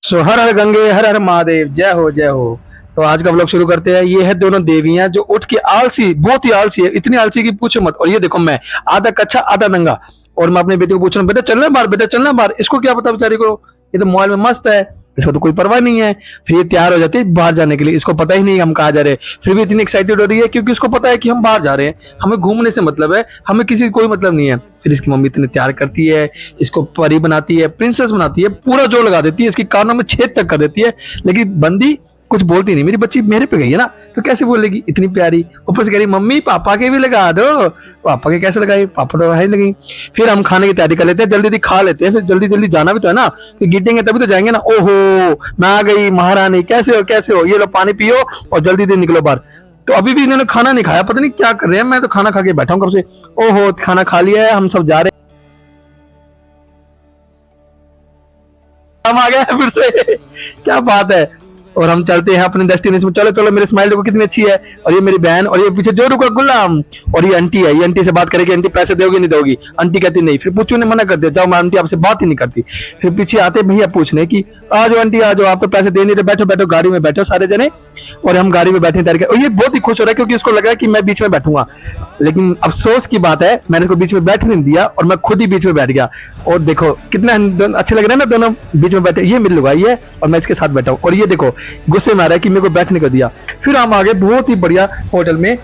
हर हर गंगे हर हर महादेव, जय हो जय हो। तो आज का व्लॉग शुरू करते हैं। ये है दोनों देवियां जो उठ के आलसी, बहुत ही आलसी है, इतनी आलसी की पूछो मत। और ये देखो मैं आधा कच्चा आधा नंगा, और मैं अपने बेटे को पूछ रहा हूँ बेटा चलना बाहर, बेटा चलना बाहर। इसको क्या पता बेचारी को, ये तो मोबाइल में मस्त है, इसको तो कोई परवाह नहीं है। फिर ये तैयार हो जाती है बाहर जाने के लिए, इसको पता ही नहीं हम कहाँ जा रहे हैं, फिर भी इतनी एक्साइटेड हो रही है क्योंकि उसको पता है कि हम बाहर जा रहे हैं, हमें घूमने से मतलब है, हमें किसी कोई मतलब नहीं है। फिर इसकी मम्मी इतने तैयार करती है, इसको परी बनाती है, प्रिंसेस बनाती है, पूरा जोर लगा देती है, इसकी कानों में छेद तक कर देती है, लेकिन बंदी कुछ बोलती नहीं। मेरी बच्ची मेरे पे गई है ना, तो कैसे बोलेगी, इतनी प्यारी। ऊपर से कह रही मम्मी पापा के भी लगा दो। पापा के कैसे लगाई, पापा तो है ही लगी। फिर हम खाने की तैयारी कर लेते हैं, जल्दी जल्दी खा लेते हैं, फिर जल्दी जल्दी जाना भी तो है ना, फिर गिटेंगे तभी तो जाएंगे ना। ओहो मैं आ गई महारानी, कैसे हो कैसे हो, ये लो पानी पियो और जल्दी जल्दी निकलो बाहर। तो अभी भी इन्होंने खाना नहीं खाया, पता नहीं क्या कर रहे हैं। मैं तो खाना खा के बैठा हूँ कब से। ओहो खाना खा लिया है, हम सब जा रहे हैं, हम आ गए फिर से क्या बात है। और हम चलते हैं अपने डेस्टिनेशन में। चलो चलो, मेरी स्माइल देखो कितनी अच्छी है, और ये मेरी बहन, और ये पीछे जोरू का गुलाम, और ये आंटी है। ये आंटी से बात करेगी, आंटी पैसे दोगी नहीं दोगी, आंटी कहती नहीं। फिर पूछू ने मना कर दिया, जाओ मैं आंटी आपसे बात ही नहीं करती। फिर पीछे आते भैया पूछने की आ जाओ आंटी आ जाओ, आप तो पैसे दे नहीं रहे, बैठो बैठो गाड़ी में बैठो सारे जने। और हम गाड़ी में बैठे तैयार, और ये बहुत ही खुश हो रहा है क्योंकि इसको लग रहा है कि मैं बीच में बैठूंगा, लेकिन अफसोस की बात है मैंने इसको बीच में बैठ नहीं दिया, और मैं खुद ही बीच में बैठ गया। और देखो कितना अच्छे लग रहे हैं ना दोनों बीच में बैठे, ये मेरी लुगाई है और मैं इसके साथ बैठा हूँ। और ये देखो गुस्से में आ रहा है कि मेरे को बैठने को दिया। फिर हम आगे बहुत ही बढ़िया होटल में,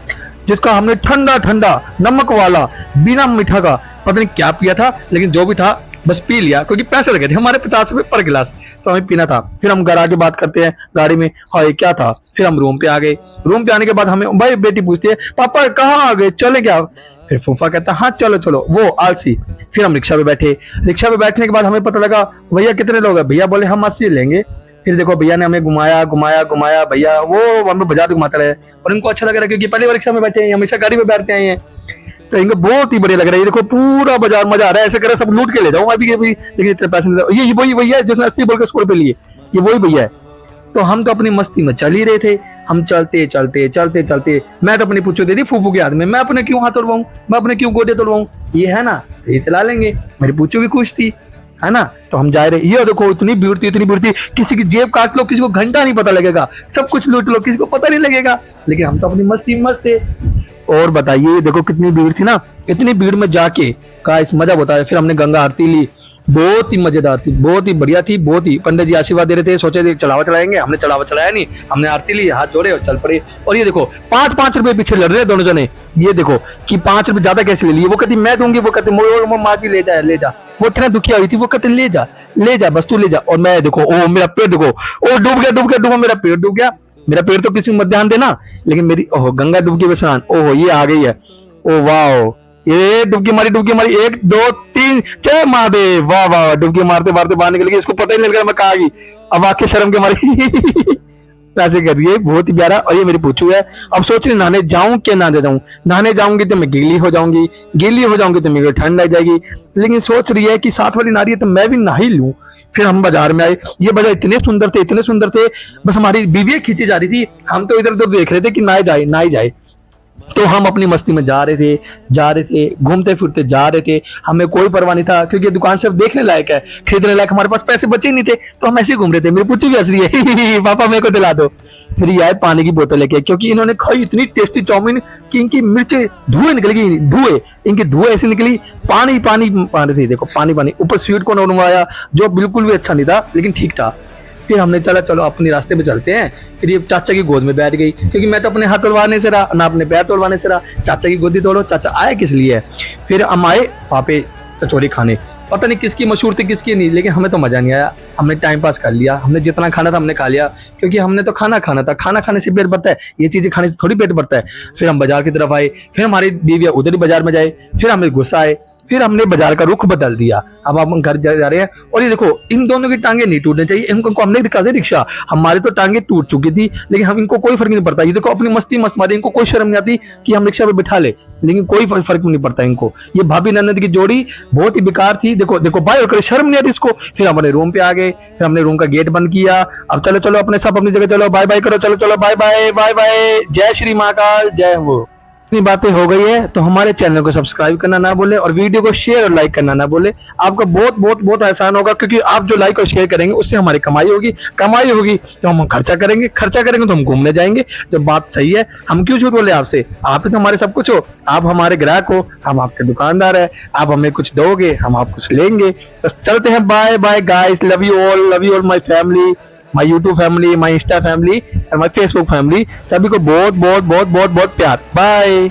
जिसका हमने ठंडा ठंडा नमक वाला बिना मीठा का पता नहीं क्या पिया था, लेकिन जो भी था बस पी लिया क्योंकि पैसे लगे थे हमारे 50 रुपए पर गिलास, तो हमें पीना था। फिर हम घर आके बात करते हैं गाड़ी में, हाँ ये क्या था। फिर हम रूम पे आ गए। रूम पे आने के बाद हमें भाई बेटी पूछती है पापा कहाँ आ गए, चले क्या। फिर फूफा कहता हाँ चलो चलो, वो आलसी। फिर हम रिक्शा पे बैठे। रिक्शा पे बैठने के बाद हमें पता लगा भैया कितने लोग हैं, भैया बोले हम 80 लेंगे। फिर देखो भैया ने हमें घुमाया घुमाया घुमाया, भैया वो हमें बाजार घुमाते रहे, और इनको अच्छा लग रहा है क्योंकि पहली बार रिक्शा में बैठे हैं, हमेशा गाड़ी में बैठते आए हैं, तो इनको बहुत ही बढ़िया लग रहा है। ये देखो पूरा बाजार मजा आ रहा है, ऐसे करे सब लूट के ले जाऊं अभी, लेकिन इतने पैसे नहीं। ये वही भैया है जिसने 80 बोल के 100 रुपए लिए, ये वही भैया है। तो हम तो अपनी मस्ती में चल ही रहे थे, हम चलते चलते चलते चलते, मैं तो अपनी पूछो दे दी फूफू के हाथ में, मैं अपने क्यों हाथ तोड़वाऊं, मैं अपने क्यों गोडे तोड़वाऊं, ये है ना तो ये चला लेंगे। मेरी पूछो भी खुश थी, है ना। तो हम जा रहे, ये देखो इतनी भीड़ थी इतनी भीड़ थी, किसी की जेब काट लो किसी को घंटा नहीं पता लगेगा, सब कुछ लूट लो किसी को पता नहीं लगेगा, लेकिन हम तो अपनी मस्ती में मस्त थे। और बताइए देखो कितनी भीड़ थी ना, इतनी भीड़ में जाके का इस मजा बताया। फिर हमने गंगा आरती ली, बहुत ही मजेदार थी, बहुत ही बढ़िया थी, बहुत ही। पंडित जी आशीर्वाद दे रहे थे, सोचे थे चढ़ावा चढ़ाएंगे, हमने चढ़ावा चढ़ाया नहीं, हमने आरती ली, हाथ जोड़े और चल पड़े। और ये देखो 5-5 रुपए पीछे लड़ रहे दोनों जने। ये देखो कि 5 रुपए ज्यादा कैसे ले लिए, वो कहती मैं दूंगी, वो कहती माँ जी ले जा ले जा। वो इतना दुखिया हुई थी, वो कहते ले जा बस तू ले जा। और मैं देखो ओ मेरा पेट देखो, ओ डूब गया डूब गया डूबा, मेरा पेट डूब गया। मेरा पेट तो किसी को मत ध्यान देना, लेकिन मेरी ओहो गंगा डुबकी में स्नान, ओहो ये आ गई है, ओ वाह ये डुबकी मारी 1 2 3 जय महादेव, वाह वाह। डुबकी मारते मारते बाहर निकल गई, इसको पता ही नहीं लगा मैं कहा गई, अब आके शर्म के मारी ऐसे कर रही है, बहुत ही प्यारा। और ये मेरी पूछू है, अब सोच रही नहाने जाऊं क्या ना जाऊं, नहाने जाऊंगी तो मैं गीली हो जाऊंगी, गीली हो जाऊंगी तो मेरे ठंड लग जाएगी, लेकिन सोच रही है कि साथ वाली नारी है तो मैं भी नहा ही लूं। फिर हम बाजार में आए, ये बाजार इतने सुंदर थे इतने सुंदर थे, बस हमारी बीवियां खींची जा रही थी, हम तो इधर उधर देख रहे थे कि ना जाए ना ही जाए। तो हम अपनी मस्ती में जा रहे थे घूमते फिरते जा रहे थे, हमें कोई परवाह नहीं था क्योंकि दुकान सिर्फ देखने लायक है, खरीदने लायक हमारे पास पैसे बचे नहीं थे, तो हम ऐसे ही घूम रहे थे। मेरी पुच्ची भी हंस रही है पापा मेरे को दिला दो। फिर ये आए पानी की बोतल लेके, क्योंकि इन्होंने खाई इतनी टेस्टी चाउमीन कि इनकी मिर्चे धुएं निकल गई, धुएं इनकी धुएं ऐसी निकली, पानी पानी पानी थी, देखो पानी पानी। ऊपर स्वीट कॉर्न बनवाया जो बिल्कुल भी अच्छा नहीं था, लेकिन ठीक था। फिर हमने चला चलो अपने रास्ते पे चलते हैं। फिर ये चाचा की गोद में बैठ गई, क्योंकि मैं तो अपने हाथ तोड़वाने से रहा ना अपने पैर तोड़वाने से रहा, चाचा की गोदी तोड़ो। चाचा आए किस लिए। फिर हम आए वहाँ पे कचौरी खाने, पता नहीं किसकी मशहूर थी किसकी नहीं, लेकिन हमें तो मजा नहीं आया, हमने टाइम पास कर लिया, हमने जितना खाना था हमने खा लिया, क्योंकि हमने तो खाना खाना था, खाना खाने से पेट भरता है, ये चीजें खाने से थोड़ी पेट भरता है। फिर हम बाजार की तरफ आए, फिर हमारी बीवियां उधर ही बाजार में जाए, फिर हमें गुस्सा आए, फिर हमने बाजार का रुख बदल दिया। अब हम घर जा रहे हैं, और ये देखो इन दोनों की टांगे नहीं टूटनी चाहिए, इनको हमने दिखा दे रिक्शा, हमारी तो टांगे टूट चुकी थी, लेकिन हम इनको कोई फर्क नहीं पड़ता। ये देखो अपनी मस्ती मस्त मारी, इनको कोई शर्म नहीं आती कि हम रिक्शा पे बिठा ले, लेकिन कोई फर्क नहीं पड़ता इनको। ये भाभी ननद की जोड़ी बहुत ही बेकार थी, देखो देखो भाई और शर्म नहीं आती इसको। फिर हमारे रूम पे आ गए, फिर हमने रूम का गेट बंद किया, अब चलो चलो अपने सब अपनी जगह चलो, बाय बाय करो, चलो चलो बाय बाय बाय बाय, जय श्री महाकाल जय हो। इतनी बातें हो गई है तो हमारे चैनल को सब्सक्राइब करना ना भूले और वीडियो को शेयर और लाइक करना ना भूले। आपका बहुत बहुत बहुत आसान होगा, क्योंकि आप जो लाइक और शेयर करेंगे उससे हमारी कमाई होगी तो हम खर्चा करेंगे तो हम घूमने जाएंगे। जो बात सही है, हम क्यों झूठ बोले आपसे, आप ही तो हमारे सब कुछ हो, आप हमारे ग्राहक हो, हम आपके दुकानदार है, आप हमें कुछ दोगे हम आप कुछ लेंगे। तो चलते हैं, bye bye guys, love you all my family, my YouTube family, my insta family और माय फेसबुक फैमिली। सभी को बहुत बहुत बहुत बहुत बहुत प्यार। बाय।